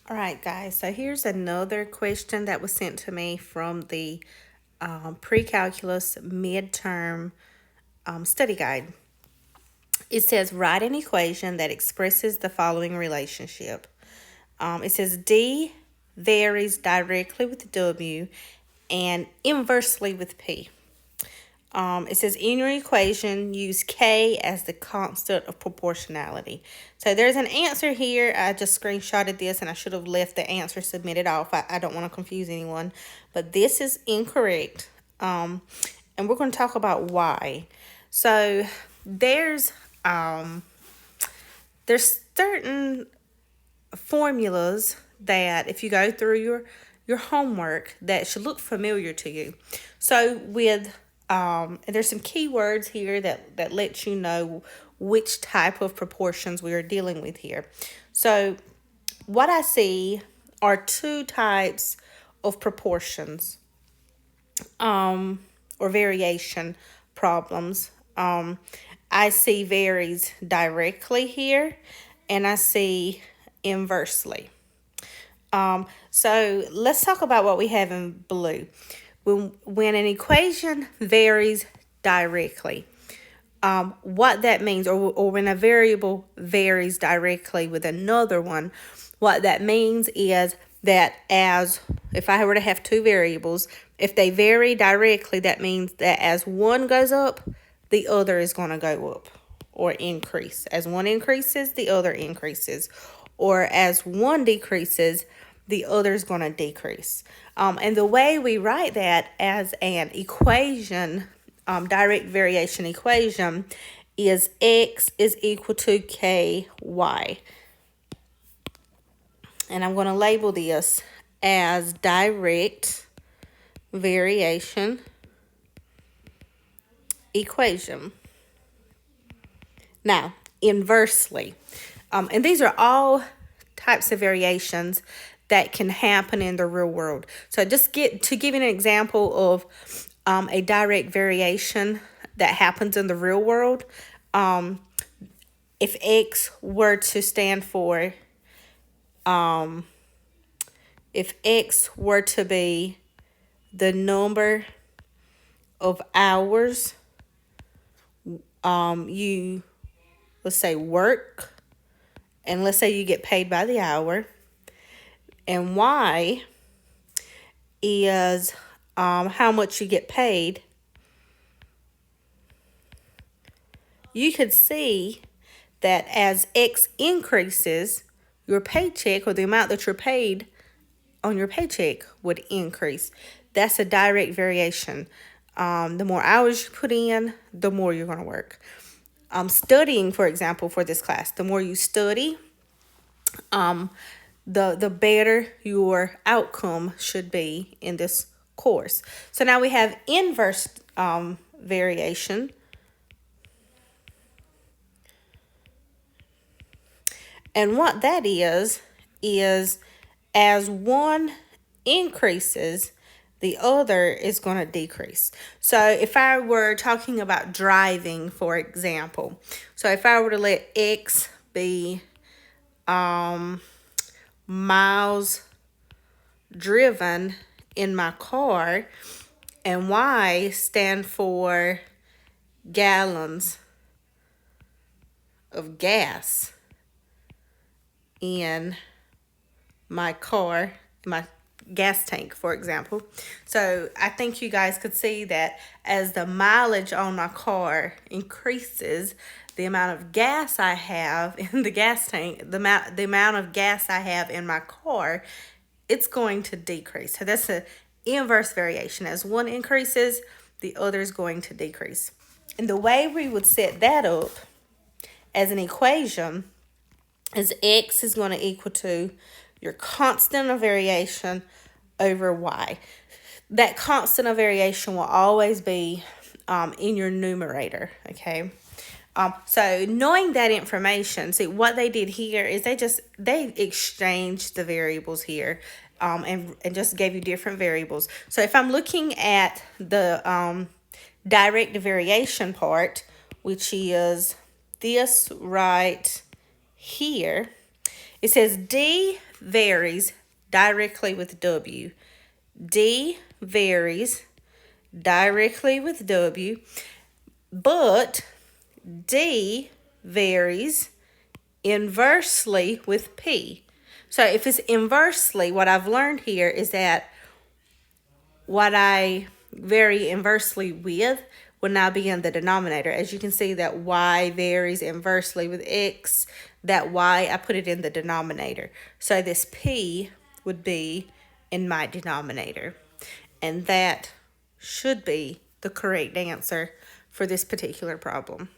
All right, guys, so here's another question that was sent to me from the pre-calculus midterm study guide. It says write an equation that expresses the following relationship. It says D varies directly with W and inversely with P. It says in your equation, use K as the constant of proportionality. So there's an answer here. I just screenshotted this and I should have left the answer submitted off. I don't want to confuse anyone, but this is incorrect. And we're going to talk about why. So there's um, there's certain formulas that if you go through your homework that should look familiar to you. So with and there's some keywords here that let you know which type of proportions we are dealing with here. So what I see are two types of proportions or variation problems. I see varies directly here, and I see inversely. So let's talk about what we have in blue. When an equation varies directly, what that means, or when a variable varies directly with another one, what that means is that as if I were to have two variables, if they vary directly, that means that as one goes up, the other is going to go up or increase. As one increases, the other increases. Or as one decreases, the other is going to decrease. And the way we write that as an equation, direct variation equation, is x is equal to ky. And I'm going to label this as direct variation equation. Now, inversely, and these are all types of variations that can happen in the real world. So just give you an example of a direct variation that happens in the real world. If X were to stand for, if X were to be the number of hours you, let's say, work, and let's say you get paid by the hour, and Y is how much you get paid, you could see that as X increases, your paycheck or the amount that you're paid on your paycheck would increase. That's a direct variation. The more hours you put in, the more you're going to work. Studying, for example, for this class, the more you study, the better your outcome should be in this course. So now we have inverse variation. And what that is as one increases, the other is going to decrease. So if I were talking about driving, for example, so if I were to let X be miles driven in my car, and Y stand for gallons of gas in my car, my gas tank, for example. So I think you guys could see that as the mileage on my car increases, the amount of gas I have in the gas tank, the amount of gas I have in my car, it's going to decrease. So that's an inverse variation. As one increases, the other is going to decrease. And the way we would set that up as an equation is X is going to equal to your constant of variation over Y. That constant of variation will always be in your numerator, okay? So knowing that information, see what they did here is they exchanged the variables here and just gave you different variables. So if I'm looking at the direct variation part, which is this right here, It says D varies directly with W. D varies directly with W, but D varies inversely with P. So if it's inversely, what I've learned here is that what I vary inversely with will now be in the denominator. As you can see that y varies inversely with x, that y, I put it in the denominator. So this P would be in my denominator. And that should be the correct answer for this particular problem.